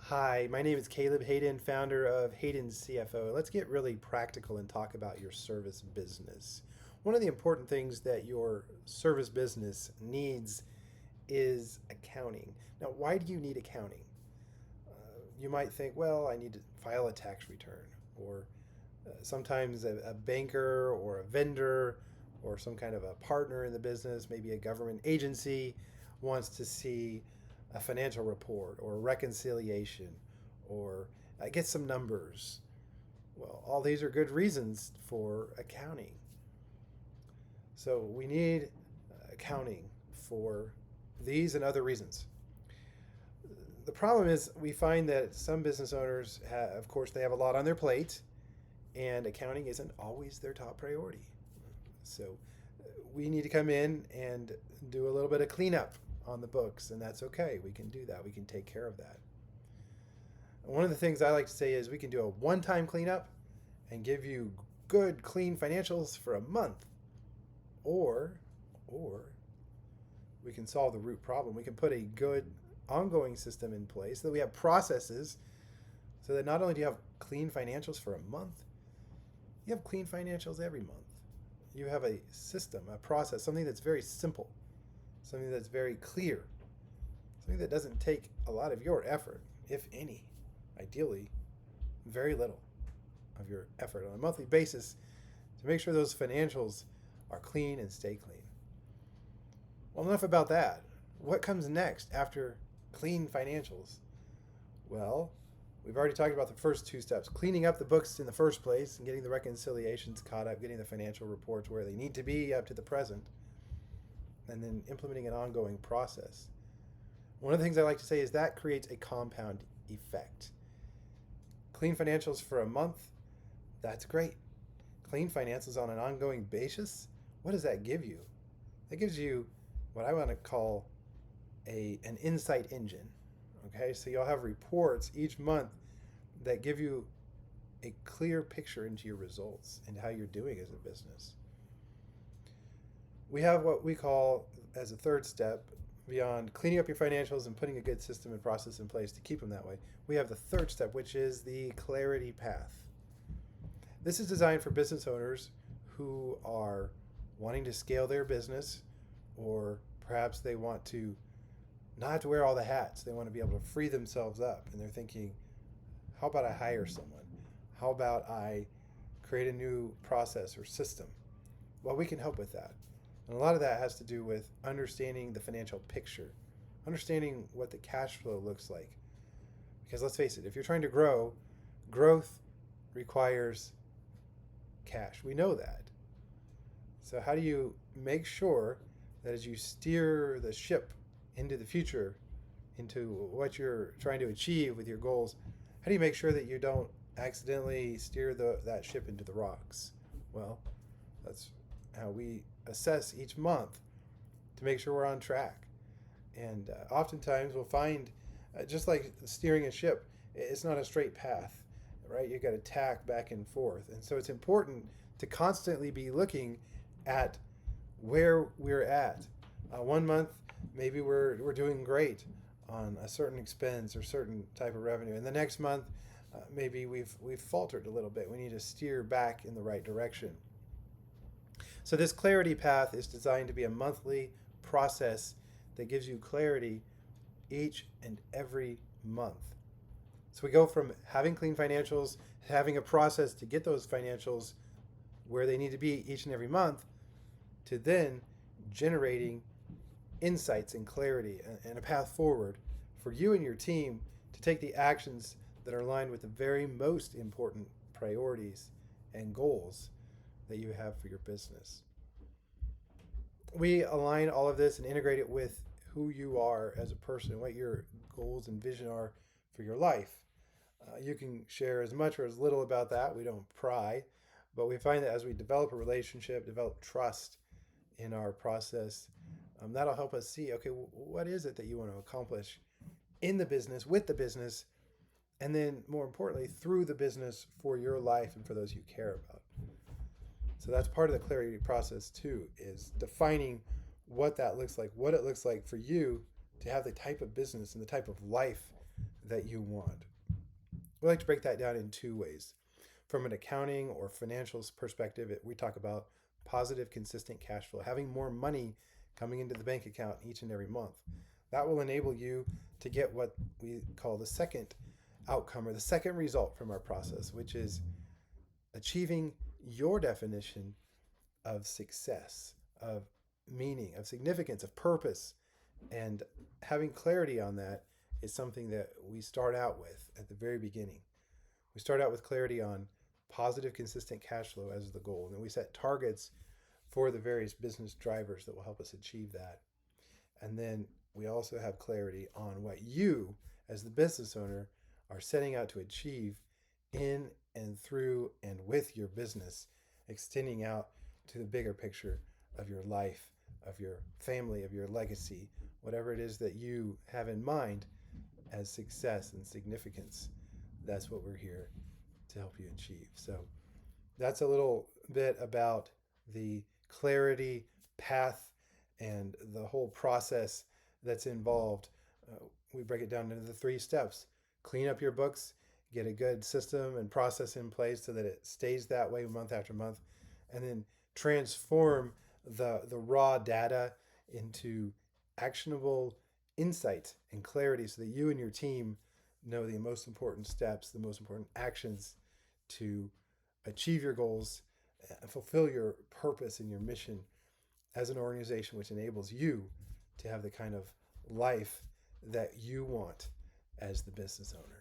Hi, my name is Caleb Hayden, founder of Hayden CFO. Let's get really practical and talk about your service business. One of the important things that your service business needs is accounting. Now, why do you need accounting? You might think, well, I need to file a tax return, or sometimes a banker or a vendor or some kind of a partner in the business, maybe a government agency, wants to see a financial report or a reconciliation or get some numbers. Well, all these are good reasons for accounting. So we need accounting for these and other reasons. The problem is we find that some business owners have, of course, they have a lot on their plate, and accounting isn't always their top priority. So we need to come in and do a little bit of cleanup on the books, and that's okay. We can do that. We can take care of that. One of the things I like to say is we can do a one-time cleanup and give you good, clean financials for a month, or we can solve the root problem. We can put a good ongoing system in place so that we have processes so that not only do you have clean financials for a month, you have clean financials every month. You have a system, a process, something that's very simple, something that's very clear, something that doesn't take a lot of your effort, if any, ideally, very little of your effort on a monthly basis to make sure those financials are clean and stay clean. Well, enough about that. What comes next after clean financials? Well, we've already talked about the first two steps, cleaning up the books in the first place and getting the reconciliations caught up, getting the financial reports where they need to be up to the present, and then implementing an ongoing process. One of the things I like to say is that creates a compound effect. Clean financials for a month, that's great. Clean finances on an ongoing basis, what does that give you? That gives you what I want to call an insight engine. Okay, so you'll have reports each month that give you a clear picture into your results and how you're doing as a business. We have what we call, as a third step, beyond cleaning up your financials and putting a good system and process in place to keep them that way, we have the third step, which is the clarity path. This is designed for business owners who are wanting to scale their business, or perhaps they want to not have to wear all the hats. They want to be able to free themselves up. And they're thinking, how about I hire someone? How about I create a new process or system? Well, we can help with that. And a lot of that has to do with understanding the financial picture, understanding what the cash flow looks like. Because let's face it, if you're trying to grow, growth requires cash. We know that. So how do you make sure that as you steer the ship into the future, into what you're trying to achieve with your goals, how do you make sure that you don't accidentally steer that ship into the rocks? Well, that's how we assess each month to make sure we're on track. And oftentimes we'll find, just like steering a ship, it's not a straight path, right? You've got to tack back and forth. And so it's important to constantly be looking at where we're at. One month, maybe we're doing great on a certain expense or certain type of revenue. And the next month, maybe we've faltered a little bit. We need to steer back in the right direction. So this clarity path is designed to be a monthly process that gives you clarity each and every month. So we go from having clean financials, having a process to get those financials where they need to be each and every month, to then generating insights and clarity and a path forward for you and your team to take the actions that are aligned with the very most important priorities and goals that you have for your business. We align all of this and integrate it with who you are as a person, what your goals and vision are for your life. You can share as much or as little about that. We don't pry, but we find that as we develop a relationship, develop trust in our process, that'll help us see, okay, what is it that you want to accomplish in the business, with the business, and then more importantly, through the business for your life and for those you care about. So that's part of the clarity process too, is defining what that looks like, what it looks like for you to have the type of business and the type of life that you want. We like to break that down in two ways. From an accounting or financials perspective, we talk about positive, consistent cash flow, having more money coming into the bank account each and every month. That will enable you to get what we call the second outcome or the second result from our process, which is achieving your definition of success, of meaning, of significance, of purpose. And having clarity on that is something that we start out with at the very beginning. We start out with clarity on positive, consistent cash flow as the goal. And then we set targets for the various business drivers that will help us achieve that. And then we also have clarity on what you, as the business owner, are setting out to achieve in and through and with your business, extending out to the bigger picture of your life, of your family, of your legacy, whatever it is that you have in mind as success and significance. That's what we're here to help you achieve. So that's a little bit about the clarity path and the whole process that's involved. We break it down into the 3 steps. Clean up your books, get a good system and process in place so that it stays that way month after month, and then transform the raw data into actionable insight and clarity so that you and your team know the most important steps, the most important actions to achieve your goals and fulfill your purpose and your mission as an organization, which enables you to have the kind of life that you want as the business owner.